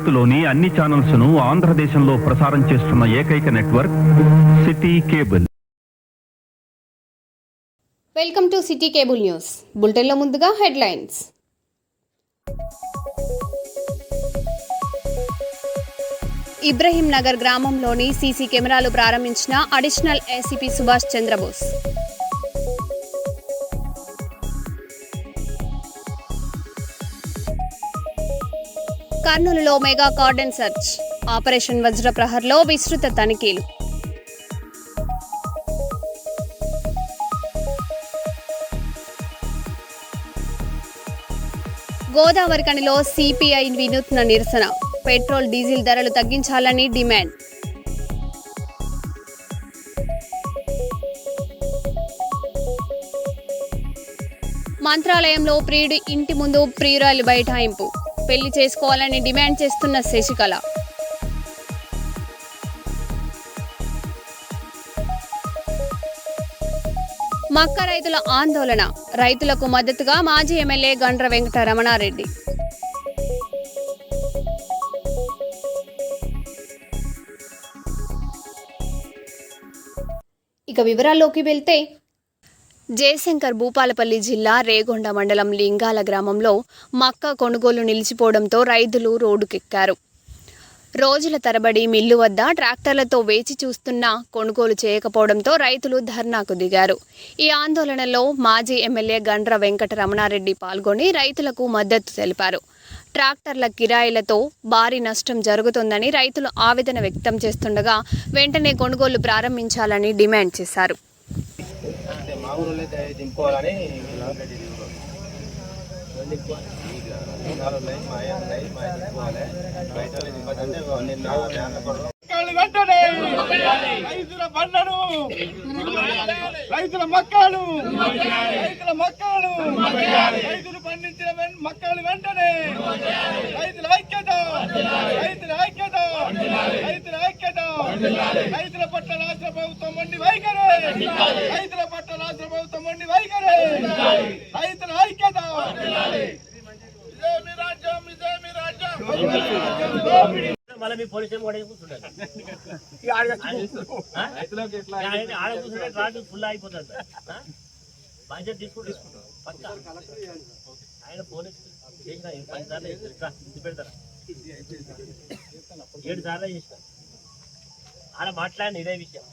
భారత్లోని అన్ని ఛానల్స్ ను ఆంధ్రదేశంలో ప్రసారం చేస్తున్న ఏకైక network city cable. Welcome to city cable news. బులెటిన్లో ముందుగా హెడ్లైన్స్. ఇబ్రహీం నగర్ గ్రామంలోని సీసీ కెమెరాలు ప్రారంభించిన అడిషనల్ ఏసీపీ సుభాష్ చంద్రబోస్. కర్నూలులో మెగా కార్డన్ సెర్చ్ ఆపరేషన్ వజ్రప్రహర్లో విస్తృత తనిఖీలు. గోదావరి కనిలో సిపిఐ వినూత్న నిరసన, పెట్రోల్ డీజిల్ ధరలు తగ్గించాలని డిమాండ్. మంత్రాలయంలో ప్రియుడి ఇంటి ముందు ప్రియురాలి బైఠాయింపు, పెళ్లి చేసుకోవాలని డిమాండ్ చేస్తున్న శశికళ. మక్క రైతుల ఆందోళన, రైతులకు మద్దతుగా మాజీ ఎమ్మెల్యే గండ్ర వెంకట రమణారెడ్డి. ఇక వివరాల్లోకి వెళ్తే, జయశంకర్ భూపాలపల్లి జిల్లా రేగొండ మండలం లింగాల గ్రామంలో మక్క కొనుగోలు నిలిచిపోవడంతో రైతులు రోడ్డుకెక్కారు. రోజుల తరబడి మిల్లు వద్ద ట్రాక్టర్లతో వేచి చూస్తున్నా కొనుగోలు చేయకపోవడంతో రైతులు ధర్నాకు దిగారు. ఈ ఆందోళనలో మాజీ ఎమ్మెల్యే గండ్ర వెంకట రమణారెడ్డి పాల్గొని రైతులకు మద్దతు తెలిపారు. ట్రాక్టర్ల కిరాయిలతో భారీ నష్టం జరుగుతోందని రైతులు ఆవేదన వ్యక్తం చేస్తుండగా వెంటనే కొనుగోలు ప్రారంభించాలని డిమాండ్ చేశారు. రైతుల మక్కలు రైతులు పండించిన మక్కలు వెంటనే రైతుల ఐక్యత రైతుల పట్ల రాష్ట్ర ప్రభుత్వం మొండి వైఖరి, రైతుల పట్ల రాష్ట్ర ప్రభుత్వం మొండి వైఖరి, రైతుల ఐక్యత. ఇదే మీ రాజ్యం. మళ్ళీ మీ పోలీసు ఫుల్ అయిపోతుంది. బాధ్యత తీసుకుంటాం ఆయన పోలీసు చేసిన 10 సార్లు పెడతారా, 7 సార్లు చేసిన ఆడ మాట్లాడిన ఇదే విషయం.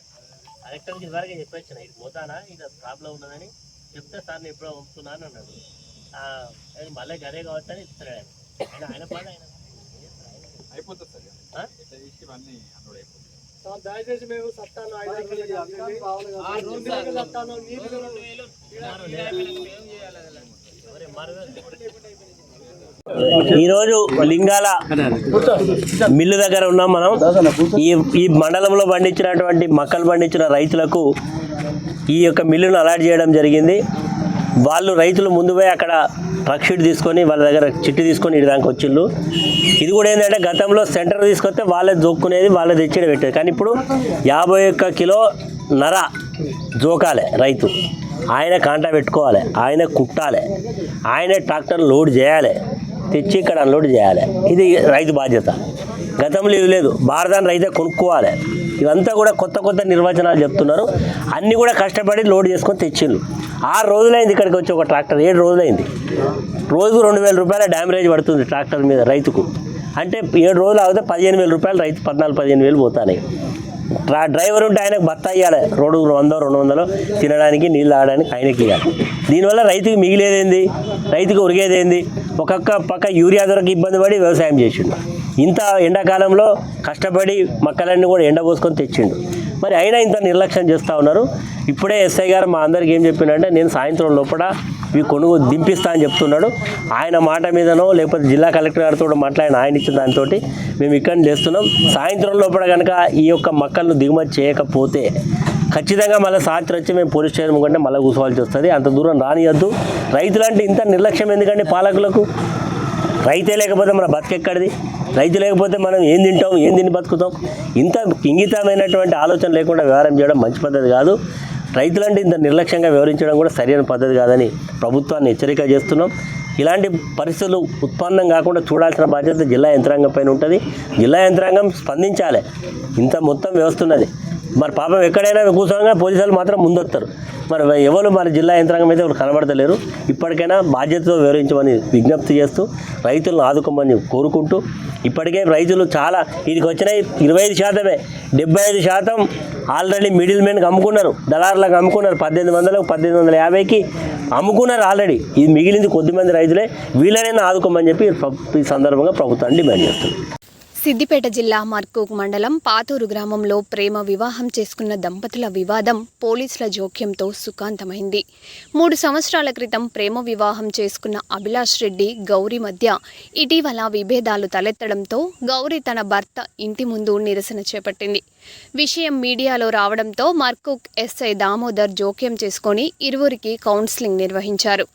కలెక్టర్కి ఇదివరకే చెప్పొచ్చిన, ఇది పోతానా ఇది ప్రాబ్లం ఉన్నదని చెప్తే సార్ నేను ఎప్పుడో పంపుతున్నాను అన్నాడు. మళ్ళీ గదే కావచ్చు అని ఇస్తున్నాడు ఆయన. ఆయన పని ఆయన అయిపోతుంది సార్. దయచేసి మేము చట్టాలు ఈరోజు లింగాల మిల్లు దగ్గర ఉన్నాం మనం. ఈ మండలంలో పండించినటువంటి మక్కలు పండించిన రైతులకు ఈ యొక్క మిల్లును అలాట్ చేయడం జరిగింది. వాళ్ళు రైతులు ముందు పోయి అక్కడ ట్రక్ షీట్ తీసుకొని వాళ్ళ దగ్గర చిట్టి తీసుకొని ఇటు దాకా వచ్చిళ్ళు. ఇది కూడా ఏంటంటే గతంలో సెంటర్ తీసుకొస్తే వాళ్ళే జోక్కునేది, వాళ్ళే తెచ్చి పెట్టేది. కానీ ఇప్పుడు 51 కిలో నర జోకాలి రైతు, ఆయన కాంటా పెట్టుకోవాలి, ఆయన కుట్టాలి, ఆయనే ట్రాక్టర్ లోడ్ చేయాలి, తెచ్చి ఇక్కడ అన్లోడ్ చేయాలి. ఇది రైతు బాధ్యత. గతంలో ఇది లేదు, భారతాన్ని రైతే కొనుక్కోవాలి. ఇవంతా కూడా కొత్త నిర్వచనాలు చెప్తున్నారు. అన్నీ కూడా కష్టపడి లోడ్ చేసుకొని తెచ్చిండ్రు. 6 రోజులైంది ఇక్కడికి వచ్చి ఒక ట్రాక్టర్, 7 రోజులైంది. రోజుకు 2,000 రూపాయల డ్యామరేజ్ పడుతుంది ట్రాక్టర్ మీద రైతుకు. అంటే 7 రోజులు అవుతే 15,000 రూపాయలు రైతు 14-15,000 పోతాయి. డ్రైవర్ ఉంటే ఆయనకు బత్త ఇవ్వాలి, రోడ్డు 100-200 తినడానికి నీళ్ళు తాగడానికి ఆయనకి ఇవ్వాలి. దీనివల్ల రైతుకి మిగిలేదేంది, రైతుకు ఉరిగేదేంది? ఒక్కొక్క పక్క యూరియా దొరక ఇబ్బంది పడి వ్యవసాయం చేసిండు. ఇంత ఎండాకాలంలో కష్టపడి మక్కలన్నీ కూడా ఎండబోసుకొని తెచ్చిండు. మరి అయినా ఇంత నిర్లక్ష్యం చేస్తూ ఉన్నారు. ఇప్పుడే ఎస్ఐ గారు మా అందరికి ఏం చెప్పిండంటే, నేను సాయంత్రం లోపల ఇవి కొనుగోలు దింపిస్తా అని చెప్తున్నాడు. ఆయన మాట మీదనో లేకపోతే జిల్లా కలెక్టర్ గారితో మాట్లాడిన ఆయన ఇచ్చిన దానితో మేము ఇక్కడ చేస్తున్నాం. సాయంత్రం లోపల కనుక ఈ యొక్క మక్కలను దిగుమతి చేయకపోతే ఖచ్చితంగా మళ్ళీ సాయంత్రం వచ్చి మేము పోలీస్ స్టేషన్ కంటే మళ్ళీ కూర్చోవాల్సి వస్తుంది. అంత దూరం రానియద్దు. రైతులంటే ఇంత నిర్లక్ష్యం ఎందుకంటే పాలకులకు? రైతే లేకపోతే మన బతికెక్కడిది? రైతు లేకపోతే మనం ఏం తింటాం, ఏం తిని బతుకుతాం? ఇంత ఇంగితమైనటువంటి ఆలోచన లేకుండా వ్యవహారం చేయడం మంచి పద్ధతి కాదు. రైతులంటే ఇంత నిర్లక్ష్యంగా వ్యవహరించడం కూడా సరైన పద్ధతి కాదని ప్రభుత్వాన్ని హెచ్చరిక చేస్తున్నాం. ఇలాంటి పరిస్థితులు ఉత్పన్నం కాకుండా చూడాల్సిన బాధ్యత జిల్లా యంత్రాంగం పైన ఉంటుంది. జిల్లా యంత్రాంగం స్పందించాలి. ఇంత మొత్తం వ్యవస్థ ఉన్నది. మరి పాపం ఎక్కడైనా కూర్చోగా పోలీసులు మాత్రం ముందొస్తారు. మరి ఎవరు మరి జిల్లా యంత్రాంగం అయితే ఎవరు కనబడతలేరు. ఇప్పటికైనా బాధ్యతతో వివరించమని విజ్ఞప్తి చేస్తూ రైతులను ఆదుకోమని కోరుకుంటూ, ఇప్పటికే రైతులు చాలా ఇది వచ్చినాయి 25%, 75% ఆల్రెడీ మిడిల్ మెన్కి అమ్ముకున్నారు, దళారులకు అమ్ముకున్నారు. 1800, 1850కి అమ్ముకున్నారు ఆల్రెడీ. ఇది మిగిలింది కొద్దిమంది రైతులే. వీళ్ళనైనా ఆదుకోమని చెప్పి ఈ సందర్భంగా ప్రభుత్వాన్ని డిమాండ్ చేస్తుంది. సిద్దిపేట జిల్లా మర్కూక్ మండలం పాతూరు గ్రామంలో ప్రేమ వివాహం చేసుకున్న దంపతుల వివాదం పోలీసుల జోక్యంతో సుఖాంతమైంది. 3 సంవత్సరాల క్రితం ప్రేమ వివాహం చేసుకున్న అభిలాష్ రెడ్డి, గౌరీ మధ్య ఇటీవల విభేదాలు తలెత్తడంతో గౌరీ తన భర్త ఇంటి ముందు నిరసన చేపట్టింది. విషయం మీడియాలో రావడంతో మర్కూక్ ఎస్ఐ దామోదర్ జోక్యం చేసుకొని ఇరువురికి కౌన్సిలింగ్ నిర్వహించారు.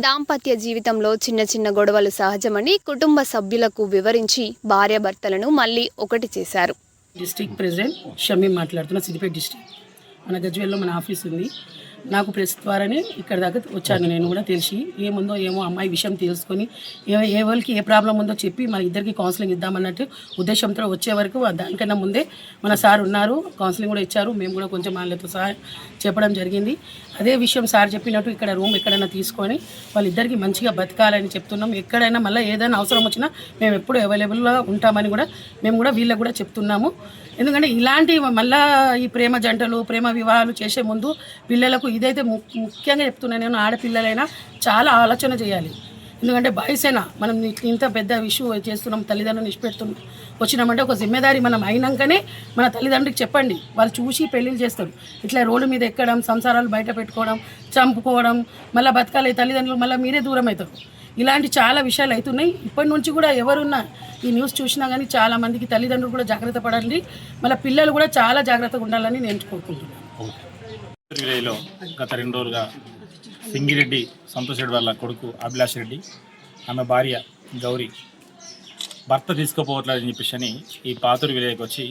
దాంపత్య జీవితంలో చిన్న చిన్న గొడవలు సహజమని కుటుంబ సభ్యులకు వివరించి భార్యాభర్తలను మళ్ళీ ఒకటి చేశారు. డిస్ట్రిక్ట్ ప్రెసిడెంట్ షమీం మాట్లాడుతున్నా. సిద్దిపేట డిస్ట్రిక్ట్ మన గజ్వేల్లో మన ఆఫీస్ ఉంది. నాకు ప్రెస్ ద్వారానే ఇక్కడ దాకా వచ్చాను. నేను కూడా తెలిసి ఏముందో ఏమో అమ్మాయి విషయం తెలుసుకొని ఏ వాళ్ళకి ఏ ప్రాబ్లం ఉందో చెప్పి మన ఇద్దరికి కౌన్సిలింగ్ ఇద్దామన్నట్టు ఉద్దేశంతో వచ్చే వరకు దానికన్నా ముందే మన సార్ ఉన్నారు, కౌన్సిలింగ్ కూడా ఇచ్చారు. మేము కూడా కొంచెం వాళ్ళతో సహాయం చెప్పడం జరిగింది. అదే విషయం సార్ చెప్పినట్టు ఇక్కడ రూమ్ ఎక్కడైనా తీసుకొని వాళ్ళిద్దరికి మంచిగా బతకాలని చెప్తున్నాం. ఎక్కడైనా మళ్ళీ ఏదైనా అవసరం వచ్చినా మేము ఎప్పుడు అవైలబుల్గా ఉంటామని కూడా మేము కూడా వీళ్ళకి కూడా చెప్తున్నాము. ఎందుకంటే ఇలాంటి మళ్ళీ ఈ ప్రేమ జంటలు, ప్రేమ వివాహాలు చేసే ముందు పిల్లలకు ఇదైతే ముఖ్యంగా చెప్తున్నాను నేను, ఆడపిల్లలైనా చాలా ఆలోచన చేయాలి. ఎందుకంటే బాయ్స్ అయినా మనం ఇంత పెద్ద ఇష్యూ చేస్తున్నాం, తల్లిదండ్రులను ఇష్టపెడుతున్నాం వచ్చినామంటే ఒక జిమ్మేదారి మనం అయినాకనే మన తల్లిదండ్రులకు చెప్పండి. వాళ్ళు చూసి పెళ్ళిళ్ళు చేస్తారు. ఇట్లా రోడ్డు మీద ఎక్కడం, సంసారాలు బయట పెట్టుకోవడం, చంపుకోవడం, మళ్ళీ బతకాలి తల్లిదండ్రులు, మళ్ళీ మీరే దూరం అవుతారు. ఇలాంటి చాలా విషయాలు అవుతున్నాయి. ఇప్పటి నుంచి కూడా ఎవరున్నా ఈ న్యూస్ చూసినా కానీ చాలామందికి తల్లిదండ్రులు కూడా జాగ్రత్త పడండి. మళ్ళీ పిల్లలు కూడా చాలా జాగ్రత్తగా ఉండాలని నేను కోరుకుంటున్నాను. విలేజ్లో గత 2 రోజులుగా సింగిరెడ్డి సంతోష్ రెడ్డి వాళ్ళ కొడుకు అభిలాష్ రెడ్డి, ఆమె భార్య గౌరీ భర్త తీసుకుపోవట్లేదని చెప్పేసి ఈ పాతూరు విలేజ్కి వచ్చి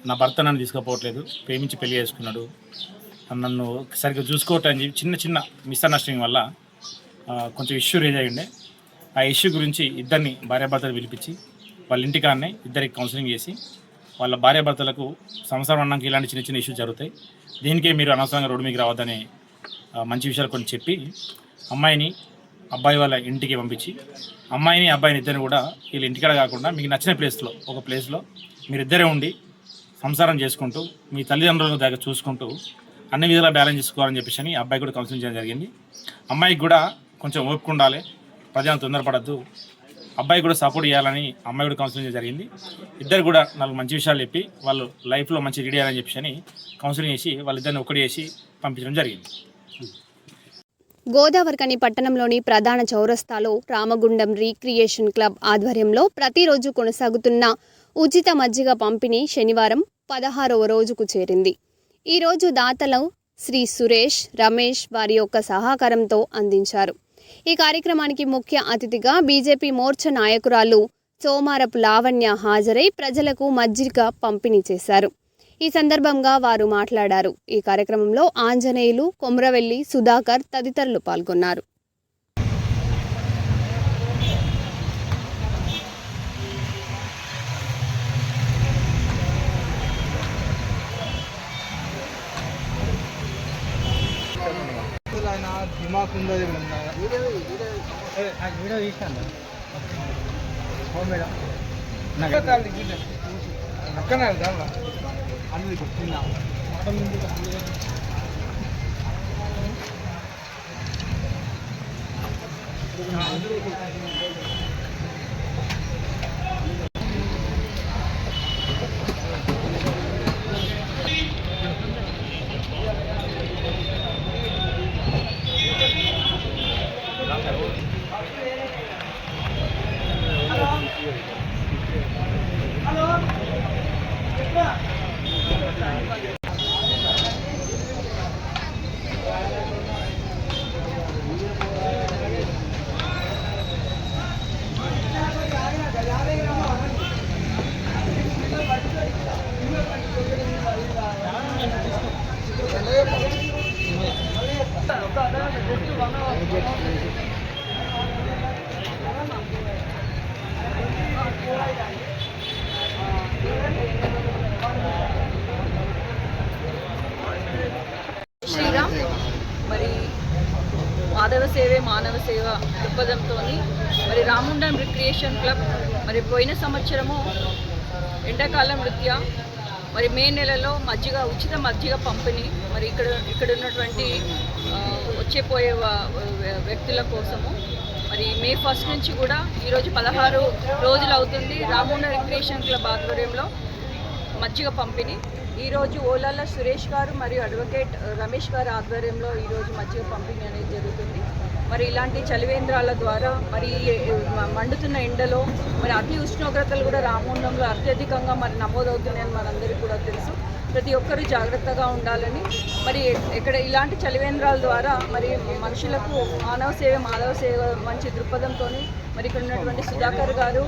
నా భర్త నన్ను తీసుకుపోవట్లేదు, ప్రేమించి పెళ్లి చేసుకున్నాడు, నన్ను సరిగ్గా చూసుకోవట్లేదని చెప్పి చిన్న చిన్న మిస్అండర్స్టాండింగ్ వల్ల కొంచెం ఇష్యూ రేజ్ అయ్యి ఉండే. ఆ ఇష్యూ గురించి ఇద్దరిని భార్యాభర్తలు పిలిపించి వాళ్ళ ఇంటికాడనే ఇద్దరికి కౌన్సిలింగ్ చేసి వాళ్ళ భార్యాభర్తలకు సంసారం అన్నాక ఇలాంటి చిన్న చిన్న ఇష్యూస్ జరుగుతాయి, దీనికే మీరు అనవసరంగా రోడ్డు మీకు రావద్దని మంచి విషయాలు కొన్ని చెప్పి అమ్మాయిని అబ్బాయి వాళ్ళ ఇంటికి పంపించి అమ్మాయిని అబ్బాయిని ఇద్దరిని కూడా వీళ్ళ ఇంటికాడ కాకుండా మీకు నచ్చిన ప్లేస్లో ఒక ప్లేస్లో మీరిద్దరే ఉండి సంసారం చేసుకుంటూ మీ తల్లిదండ్రుల దగ్గర చూసుకుంటూ అన్ని విధాలా బ్యాలెన్స్ చేసుకోవాలని చెప్పేసి అబ్బాయి కూడా కౌన్సిలింగ్ చేయడం జరిగింది. అమ్మాయికి కూడా కొంచెం ఓపిక ఉండాలి, ప్రజలను తొందరపడద్దు, అబ్బాయి కూడా సపోర్ట్ చేయాలని అమ్మాయి కూడా కౌన్సిలింగ్ జరిగింది. ఇద్దరు కూడా 4 మంచి విషయాలు చెప్పి వాళ్ళు లైఫ్లో మంచి రెడీ అయ్యాలని చెప్పేసి కౌన్సిలింగ్ చేసి వాళ్ళిద్దరిని ఒకటి చేసి పంపించడం జరిగింది. గోదావరికని పట్టణంలోని ప్రధాన చౌరస్తాలో రామగుండం రీక్రియేషన్ క్లబ్ ఆధ్వర్యంలో ప్రతిరోజు కొనసాగుతున్న ఉచిత మజ్జిగ పంపిణీ శనివారం 16వ రోజుకు చేరింది. ఈ రోజు దాతలు శ్రీ సురేష్, రమేష్ వారి యొక్క సహకారంతో అందించారు. ఈ కార్యక్రమానికి ముఖ్య అతిథిగా బీజేపీ మోర్చా నాయకురాలు సోమారపు లావణ్య హాజరై ప్రజలకు మజ్జిగ పంపిణీ చేశారు. ఈ సందర్భంగా వారు మాట్లాడారు. ఈ కార్యక్రమంలో ఆంజనేయులు, కొమ్రవెల్లి, సుధాకర్ తదితరులు పాల్గొన్నారు. శ్రీరామ్ మరి మాధవ సేవే మానవ సేవ దృక్పథంతో మరి రాముండం రిక్రియేషన్ క్లబ్ మరి పోయిన సంవత్సరము ఎండాకాలం రీత్యా మరి మే నెలలో ఉచిత మజ్జిగ పంపిణీ మరి ఇక్కడ ఉన్నటువంటి వచ్చేపోయే వ్యక్తుల కోసము మరి మే 1 నుంచి కూడా ఈరోజు 16 రోజులు అవుతుంది రాముండం రిక్రియేషన్ క్లబ్ ఆధ్వర్యంలో మజ్జిగ పంపిణీ. ఈరోజు ఓలాల సురేష్ గారు మరియు అడ్వకేట్ రమేష్ గారు ఆధ్వర్యంలో ఈరోజు మజ్జిగ పంపిణీ అనేది జరుగుతుంది. మరి ఇలాంటి చలివేంద్రాల ద్వారా మరి మండుతున్న ఎండలో మరి అతి ఉష్ణోగ్రతలు కూడా రామగుండంలో అత్యధికంగా మరి నమోదవుతున్నాయని మనందరికీ కూడా తెలుసు. ప్రతి ఒక్కరూ జాగ్రత్తగా ఉండాలని మరి ఇక్కడ ఇలాంటి చలివేంద్రాల ద్వారా మరి మనుషులకు మానవ సేవ మాధవ సేవ మంచి దృక్పథంతో మరి ఇక్కడ ఉన్నటువంటి సుధాకర్ గారు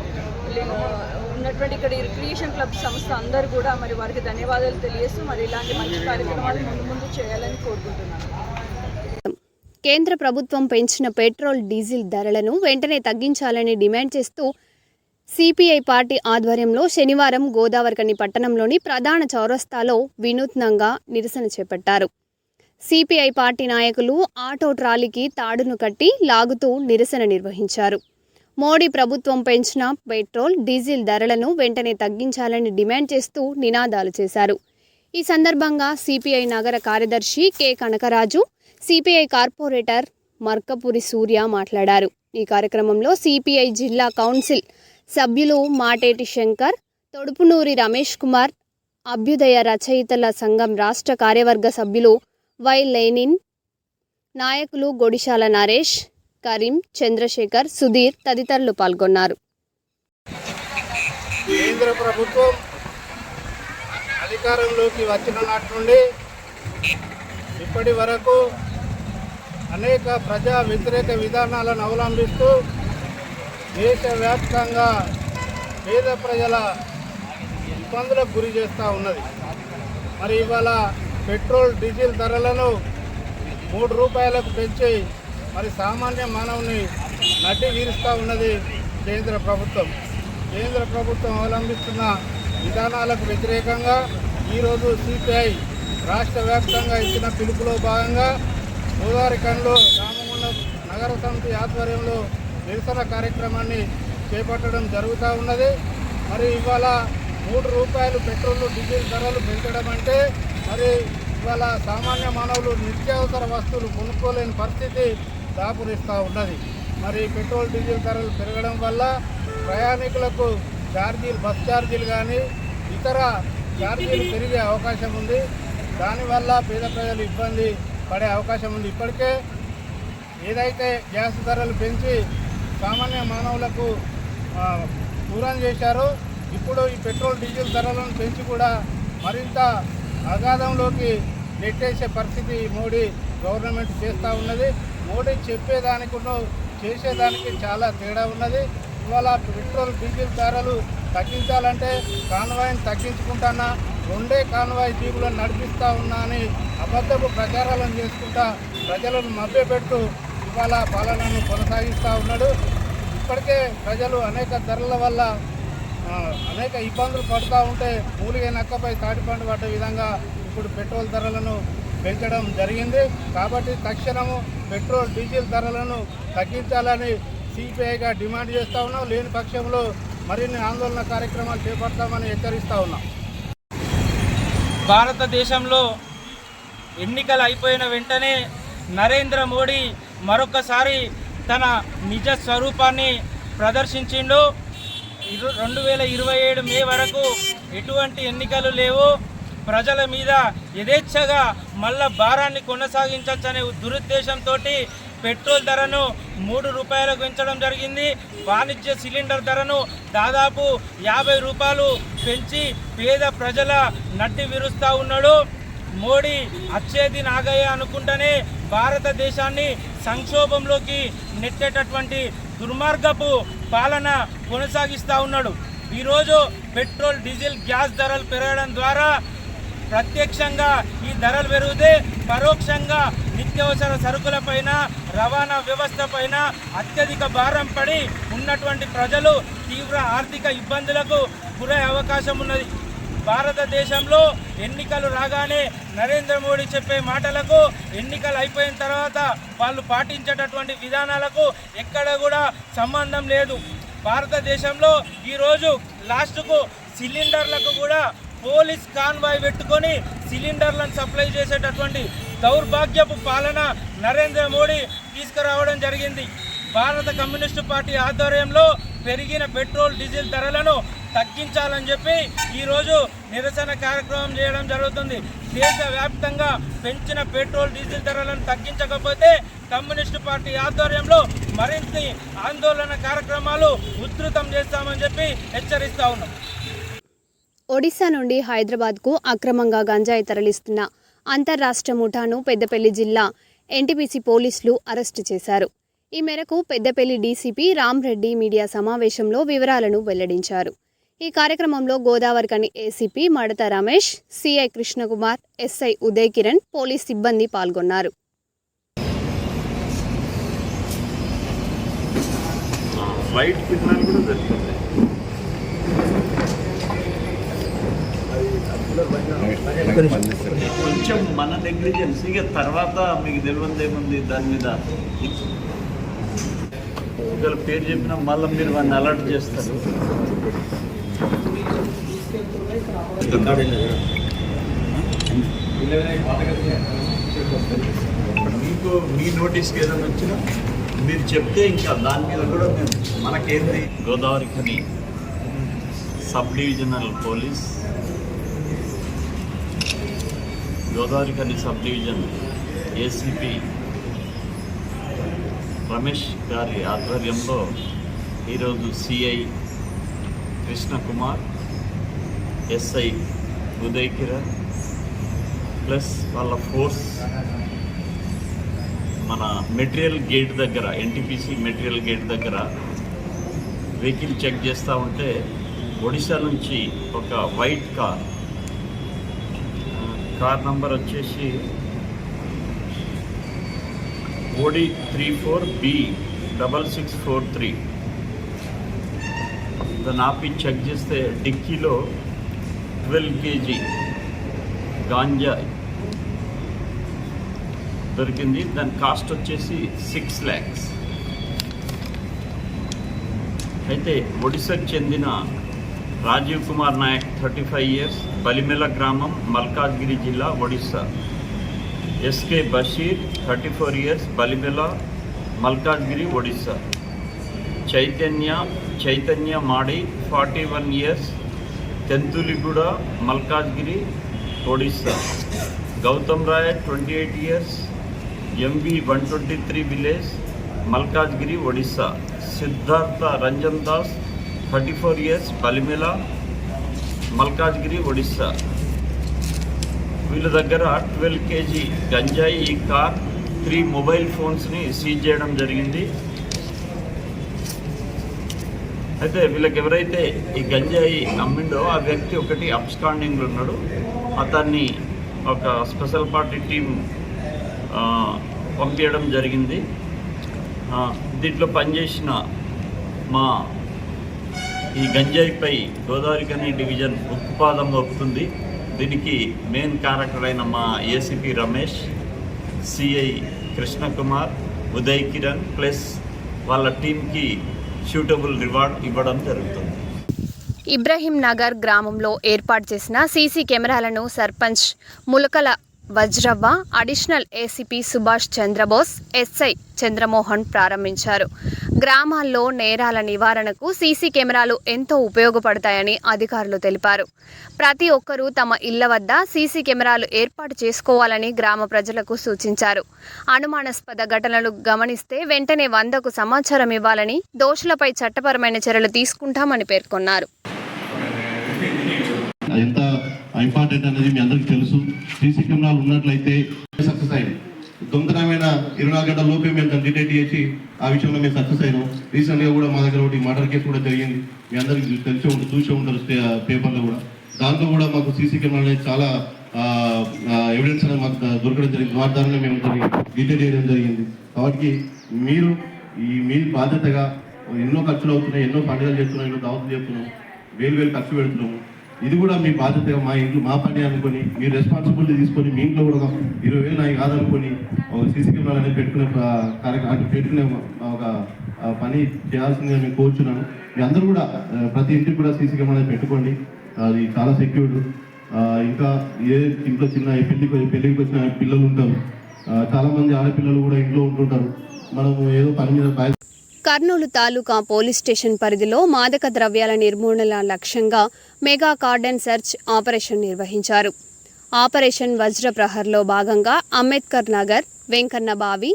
ఉన్నటువంటి ఇక్కడ రిక్రియేషన్ క్లబ్ సంస్థ అందరూ కూడా మరి వారికి ధన్యవాదాలు తెలియజేస్తూ మరి ఇలాంటి మంచి కార్యక్రమాలు ముందు చేయాలని కోరుకుంటున్నాను. కేంద్ర ప్రభుత్వం పెంచిన పెట్రోల్ డీజిల్ ధరలను వెంటనే తగ్గించాలని డిమాండ్ చేస్తూ సిపిఐ పార్టీ ఆధ్వర్యంలో శనివారం గోదావరిఖని పట్టణంలోని ప్రధాన చౌరస్తాలో వినూత్నంగా నిరసన చేపట్టారు. సిపిఐ పార్టీ నాయకులు ఆటో ట్రాలీకి తాడును కట్టి లాగుతూ నిరసన నిర్వహించారు. మోడీ ప్రభుత్వం పెంచిన పెట్రోల్ డీజిల్ ధరలను వెంటనే తగ్గించాలని డిమాండ్ చేస్తూ నినాదాలు చేశారు. ఈ సందర్భంగా సిపిఐ నగర కార్యదర్శి కె కనకరాజు, సిపిఐ కార్పొరేటర్ మర్కపురి సూర్య మాట్లాడారు. ఈ కార్యక్రమంలో సిపిఐ జిల్లా కౌన్సిల్ సభ్యులు మాటేటి శంకర్, తొడుపునూరి రమేష్ కుమార్, అభ్యుదయ రచయితల సంఘం రాష్ట్ర కార్యవర్గ సభ్యులు వై లెనిన్, నాయకులు గొడిశాల నరేష్, కరీం, చంద్రశేఖర్, సుధీర్ తదితరులు పాల్గొన్నారు. కేంద్ర ప్రభుత్వం అధికారంలోకి వచ్చిన నాటి నుండి ఇప్పటి వరకు అనేక ప్రజా వ్యతిరేక విధానాలను అవలంబిస్తూ దేశవ్యాప్తంగా పేద ప్రజల ఇబ్బందులకు గురి చేస్తూ ఉన్నది. మరి ఇవాళ పెట్రోల్ డీజిల్ ధరలను 3 రూపాయలకు పెంచి మరి సామాన్య మానవుని నడ్డి వీరుస్తూ ఉన్నది కేంద్ర ప్రభుత్వం. కేంద్ర ప్రభుత్వం అవలంబిస్తున్న విధానాలకు వ్యతిరేకంగా ఈరోజు సిపిఐ రాష్ట్ర వ్యాప్తంగా ఇచ్చిన పిలుపులో భాగంగా గోదావరిఖనిలో రామగుండం నగర సమితి ఆధ్వర్యంలో నిరసన కార్యక్రమాన్ని చేపట్టడం జరుగుతూ ఉన్నది. మరి ఇవాళ 3 రూపాయలు పెట్రోల్ డీజిల్ ధరలు పెంచడం అంటే మరి ఇవాళ సామాన్య మానవులు నిత్యావసర వస్తువులు కొనుక్కోలేని పరిస్థితి దాపురిస్తూ ఉన్నది. మరి పెట్రోల్ డీజిల్ ధరలు పెరగడం వల్ల ప్రయాణికులకు ఛార్జీలు, బస్ ఛార్జీలు కానీ ఇతర ఛార్జీలు పెరిగే అవకాశం ఉంది. దానివల్ల పేద ప్రజలు ఇబ్బంది పడే అవకాశం ఉంది. ఇప్పటికే ఏదైతే గ్యాస్ ధరలు పెంచి సామాన్య మానవులకు దూరం చేశారో ఇప్పుడు ఈ పెట్రోల్ డీజిల్ ధరలను పెంచి కూడా మరింత అగాధంలోకి నెట్టేసే పరిస్థితి మోడీ గవర్నమెంట్ చేస్తూ ఉన్నది. మోడీ చెప్పేదానికి చేసేదానికి చాలా తేడా ఉన్నది. ఇవాళ పెట్రోల్ డీజిల్ ధరలు తగ్గించాలంటే కాన్వాయ్ని తగ్గించుకుంటానా, 2 కాన్వాయ్ జీపులను నడిపిస్తూ ఉన్నా అని అబద్ధపు ప్రచారాలను చేసుకుంటా ప్రజలను మభ్యపెడుతూ ఇవాళ పాలనను కొనసాగిస్తూ ఉన్నాడు. ఇప్పటికే ప్రజలు అనేక ధరల వల్ల అనేక ఇబ్బందులు పడుతూ ఉంటే మూలిగే నక్కపై తాటిపండు పడ్డ విధంగా ఇప్పుడు పెట్రోల్ ధరలను పెంచడం జరిగింది. కాబట్టి తక్షణము పెట్రోల్ డీజిల్ ధరలను తగ్గించాలని సిపిఐగా డిమాండ్ చేస్తూ ఉన్నాం. లేని పక్షంలో మరిన్ని ఆందోళన కార్యక్రమాలు చేపడతామని హెచ్చరిస్తూ ఉన్నాం. భారతదేశంలో ఎన్నికలు అయిపోయిన వెంటనే నరేంద్ర మోడీ మరొకసారి తన నిజ స్వరూపాన్ని ప్రదర్శించిండు. 2027 మే వరకు ఎటువంటి ఎన్నికలు లేవు. ప్రజల మీద యథేచ్ఛగా మళ్ళా భారాన్ని కొనసాగించవచ్చనే దురుద్దేశంతో పెట్రోల్ ధరను 3 రూపాయలకు పెంచడం జరిగింది. వాణిజ్య సిలిండర్ ధరను దాదాపు 50 రూపాయలు పెంచి పేద ప్రజల నడ్డి విరుస్తూ ఉన్నాడు. మోడీ అచ్చేది నాగయ్య అనుకుంటేనే భారతదేశాన్ని సంక్షోభంలోకి నెట్టేటటువంటి దుర్మార్గపు పాలన కొనసాగిస్తూ ఉన్నాడు. ఈరోజు పెట్రోల్ డీజిల్ గ్యాస్ ధరలు పెరగడం ద్వారా ప్రత్యక్షంగా ఈ ధరలు పెరిగితే పరోక్షంగా నిత్యావసర సరుకులపైన రవాణా వ్యవస్థ పైన అత్యధిక భారం పడి ఉన్నటువంటి ప్రజలు తీవ్ర ఆర్థిక ఇబ్బందులకు గురయ్యే అవకాశం ఉన్నది. భారతదేశంలో ఎన్నికలు రాగానే నరేంద్ర మోడీ చెప్పే మాటలకు ఎన్నికలు అయిపోయిన తర్వాత వాళ్ళు పాటించేటటువంటి విధానాలకు ఎక్కడ కూడా సంబంధం లేదు. భారతదేశంలో ఈరోజు లాస్ట్కు సిలిండర్లకు కూడా పోలీస్ కాన్వాయ్ పెట్టుకొని సిలిండర్లను సప్లై చేసేటటువంటి దౌర్భాగ్యపు పాలన నరేంద్ర మోడీ తీసుకురావడం జరిగింది. భారత కమ్యూనిస్టు పార్టీ ఆధ్వర్యంలో పెరిగిన పెట్రోల్ డీజిల్ ధరలను తగ్గించాలని చెప్పి ఈరోజు నిరసన కార్యక్రమం చేయడం జరుగుతుంది. దేశవ్యాప్తంగా పెంచిన పెట్రోల్ డీజిల్ ధరలను తగ్గించకపోతే కమ్యూనిస్టు పార్టీ ఆధ్వర్యంలో మరింత ఆందోళన కార్యక్రమాలు ఉధృతం చేస్తామని చెప్పి హెచ్చరిస్తా ఉన్నాం. ఒడిశా నుండి హైదరాబాద్కు అక్రమంగా గంజాయి తరలిస్తున్న అంతర్రాష్ట్ర ముఠాను పెద్దపల్లి జిల్లా ఎన్టీపీసీ పోలీసులు అరెస్టు చేశారు. ఈ మేరకు పెద్దపల్లి డీసీపీ రామ్రెడ్డి మీడియా సమావేశంలో వివరాలను వెల్లడించారు. ఈ కార్యక్రమంలో గోదావరికని ఏసీపీ మడత Ramesh, CI Krishnakumar, SI Uday Kiran, police సిబ్బంది పాల్గొన్నారు. కొంచెం మన నెగ్లిజెన్సీగా తర్వాత మీకు తెలియదు ఏముంది దాని మీద ఒకవేళ పేరు చెప్పినా మళ్ళీ మీరు వాడిని అలర్ట్ చేస్తారు. మీకు మీ నోటీస్కి ఏదైనా వచ్చినా మీరు చెప్తే ఇంకా దాని మీద కూడా మేము మనకేంది Godavarikhani sub divisional police Godavarikhani sub division ACP Ramesh గారి ఆధ్వర్యంలో ఈరోజు CI Krishnakumar, SI Uday Kiran plus వాళ్ళ ఫోర్స్ మన మెటీరియల్ గేట్ దగ్గర ఎన్టీపీసీ మెటీరియల్ గేట్ దగ్గర వెహికల్ చెక్ చేస్తూ ఉంటే ఒడిశా నుంచి ఒక వైట్ కార్ నంబర్ వచ్చేసి ఓడి 34B6643 దాన్ని ఆపి చెక్ చేస్తే డిక్కీలో 12 kg గాంజా దొరికింది. దాని కాస్ట్ వచ్చేసి 6 lakhs. అయితే ఒడిశాకు చెందిన రాజీవ్ కుమార్ నాయక్ 35 years, బలిమెల గ్రామం, మల్కాజ్గిరి జిల్లా, Odisha. SK Basheer 34 years, Balimela, Malkajgiri, Odisha. Chaitanya Madi 41 years, Tentuliguda, Malkajgiri, Odisha. Gautam Roy 28 years, MV 123 village, Malkajgiri, Odisha. Siddhartha Ranjan Das 34 years, Balimela, Malkajgiri, Odisha. వీళ్ళ దగ్గర 12 kg గంజాయి, ఈ కార్, 3 మొబైల్ ఫోన్స్ని సీజ్ చేయడం జరిగింది. అయితే వీళ్ళకి ఎవరైతే ఈ గంజాయి అమ్మిండో ఆ వ్యక్తి ఒకటి అబ్స్కాండింగ్లో ఉన్నాడు. అతన్ని ఒక స్పెషల్ పార్టీ టీం పంపించడం జరిగింది. దీంట్లో పనిచేసిన మా ఈ గంజాయిపై గోదావరికని డివిజన్ ఉత్పాదం వస్తుంది. దీనికి మెయిన్ క్యారెక్టర్ మా ACP Ramesh, CI Krishna Kumar, Uday Kiran plus వాళ్ళ టీంకి సూటబుల్ రివార్డ్ ఇవ్వడం జరుగుతుంది. ఇబ్రహీం నగర్ గ్రామంలో ఏర్పాటు చేసిన సీసీ కెమెరాలను sarpanch Mulakala Vajravva, additional ACP Subhash Chandrabose, SI Chandramohan ప్రారంభించారు. గ్రామాల్లో నేరాల నివారణకు సీసీ కెమెరాలు ఎంతో ఉపయోగపడతాయని అధికారులు తెలిపారు. ప్రతి ఒక్కరూ తమ ఇళ్ల వద్ద సీసీ కెమెరాలు ఏర్పాటు చేసుకోవాలని గ్రామ ప్రజలకు సూచించారు. అనుమానాస్పద ఘటనలు గమనిస్తే వెంటనే 100కు సమాచారం ఇవ్వాలని, దోషులపై చట్టపరమైన చర్యలు తీసుకుంటామని పేర్కొన్నారు. ఎంత ఇంపార్టెంట్ అనేది మీ అందరికీ తెలుసు. సీసీ కెమెరాలు ఉన్నట్లయితే సక్సెస్ అయింది. దొంగతనమైన 24 గంటల లోపే మేము దాన్ని డిటెక్ట్ చేసి ఆ విషయంలో మేము సక్సెస్ అయినాం. రీసెంట్గా కూడా మా దగ్గర ఒకటి మర్డర్ కేసు కూడా జరిగింది. మీ అందరికీ చూసే ఉంటారు పేపర్లో కూడా. దాంట్లో కూడా మాకు సీసీ కెమెరా అనేది చాలా ఎవిడెన్స్ అనేది మాకు దొరకడం జరిగింది. వాటి ద్వారా మేము డీటెయిల్ చేయడం జరిగింది. కాబట్టి మీరు మీ బాధ్యతగా ఎన్నో ఖర్చులు అవుతున్నాయి, ఎన్నో పండుగలు చేస్తున్నాం, ఎన్నో దావతులు చేస్తున్నాం, వేలు ఖర్చు పెడుతున్నాము. ఇది కూడా మీ బాధ్యతగా మా ఇంట్లో మా పని అనుకొని మీరు రెస్పాన్సిబిలిటీ తీసుకొని మీ ఇంట్లో కూడా 20,000 నాకు కాదనుకొని ఒక సీసీ కెమెరాలు అనేది పెట్టుకునే ఒక పని చేయాల్సిందిగా నేను కోరుచున్నాను. మీ అందరూ కూడా ప్రతి ఇంటికి కూడా సీసీ కెమెరా పెట్టుకోండి. అది చాలా సెక్యూర్డ్. ఇంకా ఏ ఇంట్లో చిన్న పెళ్ళికి వచ్చిన పిల్లలు ఉంటారు, చాలామంది ఆడపిల్లలు కూడా ఇంట్లో ఉంటుంటారు. మనము ఏదో పని మీద కర్నూలు తాలూకా పోలీస్ స్టేషన్ పరిధిలో మాదక ద్రవ్యాల నిర్మూలన లక్ష్యంగా మెగా కార్డన్ సెర్చ్ ఆపరేషన్ నిర్వహించారు. ఆపరేషన్ వజ్రప్రహర్లో భాగంగా అంబేద్కర్ నగర్, వెంకన్నబావి,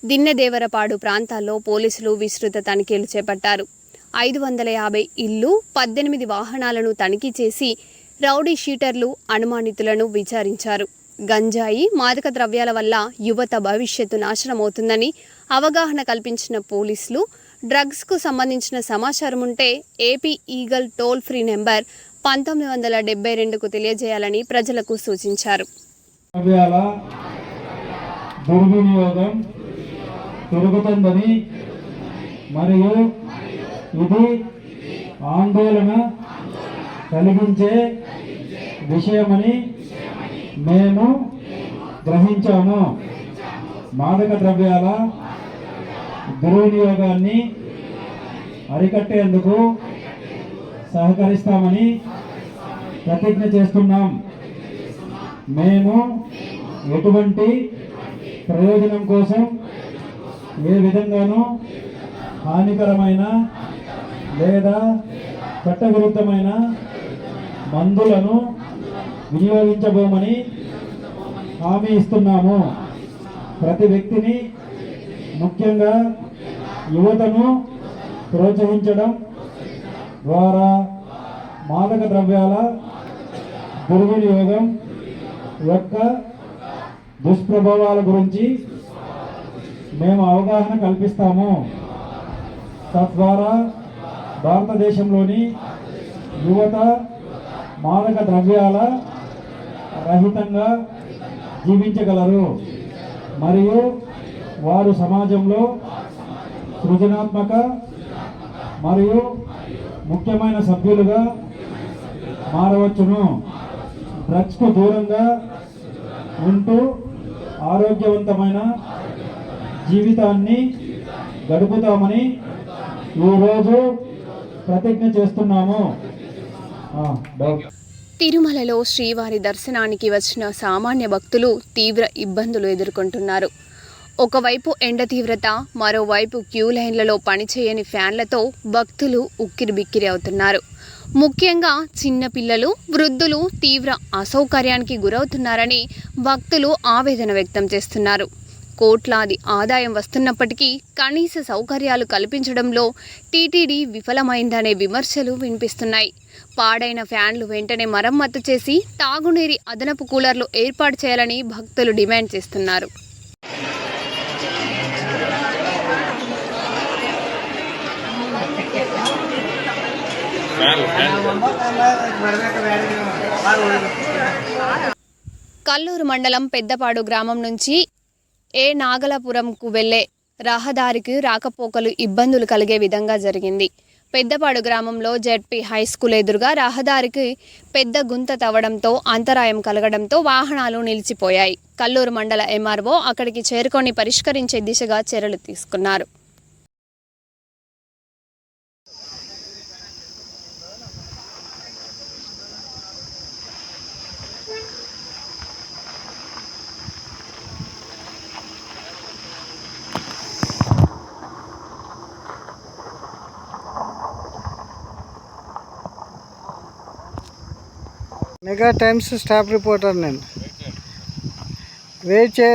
దిన్నెదేవరపాడు ప్రాంతాల్లో పోలీసులు విస్తృత తనిఖీలు చేపట్టారు. 550 ఇళ్లు, 18 వాహనాలను తనిఖీ చేసి రౌడీ షీటర్లు, అనుమానితులను విచారించారు. గంజాయి, మాదక ద్రవ్యాల వల్ల యువత భవిష్యత్తు నాశనమవుతుందని అవగాహన కల్పించిన పోలీసులు డ్రగ్స్కు సంబంధించిన సమాచారం ఉంటే AP Eagle toll free number 1972కు తెలియజేయాలని ప్రజలకు సూచించారు. దుర్వినియోగం పెరుగుతుందని మరియు ఇది ఆందోళన కలిగించే విషయమని మేము గ్రహించాము. మాదక ద్రవ్యాల దుర్వినియోగాన్ని అరికట్టేందుకు సహకరిస్తామని ప్రతిజ్ఞ చేస్తున్నాం. మేము ఎటువంటి ప్రయోజనం కోసం ఏ విధంగానూ హానికరమైన లేదా చట్టవిరుద్ధమైన మందులను వినియోగించబోమని హామీ ఇస్తున్నాము. ప్రతి వ్యక్తిని, ముఖ్యంగా యువతను ప్రోత్సహించడం ద్వారా మాదక ద్రవ్యాల దుర్వినియోగం యొక్క దుష్ప్రభావాల గురించి మేము అవగాహన కల్పిస్తాము. తద్వారా భారతదేశంలోని యువత మాదక ద్రవ్యాల రహితంగా జీవించగలరు మరియు వారు సమాజంలో సృజనాత్మక మరియు ముఖ్యమైన సభ్యులుగా మారవచ్చును. డ్రగ్స్కు దూరంగా ఉంటూ ఆరోగ్యవంతమైన జీవితాన్ని గడుపుతామని ఈరోజు ప్రతిజ్ఞ చేస్తున్నాము. తిరుమలలో శ్రీవారి దర్శనానికి వచ్చిన సామాన్య భక్తులు తీవ్ర ఇబ్బందులు ఎదుర్కొంటున్నారు. ఒకవైపు ఎండ తీవ్రత, మరోవైపు క్యూ లైన్లలో పనిచేయని ఫ్యాన్లతో భక్తులు ఉక్కిరిబిక్కిరి అవుతున్నారు. ముఖ్యంగా చిన్నపిల్లలు, వృద్ధులు తీవ్ర అసౌకర్యానికి గురవుతున్నారని భక్తులు ఆవేదన వ్యక్తం చేస్తున్నారు. కోట్లాది ఆదాయం వస్తున్నప్పటికీ కనీస సౌకర్యాలు కల్పించడంలో టీటీడీ విఫలమైందనే విమర్శలు వినిపిస్తున్నాయి. పాడైన ఫ్యాన్లు వెంటనే మరమ్మతు చేసి తాగునీరు అదనపు కూలర్లు ఏర్పాటు చేయాలని భక్తులు డిమాండ్ చేస్తున్నారు. కల్లూరు మండలం పెద్దపాడు గ్రామం నుంచి నాగలాపురంకు వెళ్లే రహదారికి రాకపోకలు ఇబ్బందులు కలిగే విధంగా జరిగింది. పెద్దపాడు గ్రామంలో జెడ్పీ హై స్కూల్ ఎదురుగా రహదారికి పెద్ద గుంత తవ్వడంతో అంతరాయం కలగడంతో వాహనాలు నిలిచిపోయాయి. కల్లూరు మండల ఎంఆర్ఓ అక్కడికి చేరుకొని పరిష్కరించే దిశగా చర్యలు తీసుకున్నారు. మెగా టైమ్స్ స్టాఫ్ రిపోర్టర్ నేను వెయిట్ చే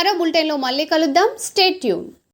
మరో బులెటిన్లో మళ్ళీ కలుద్దాం. Stay tune.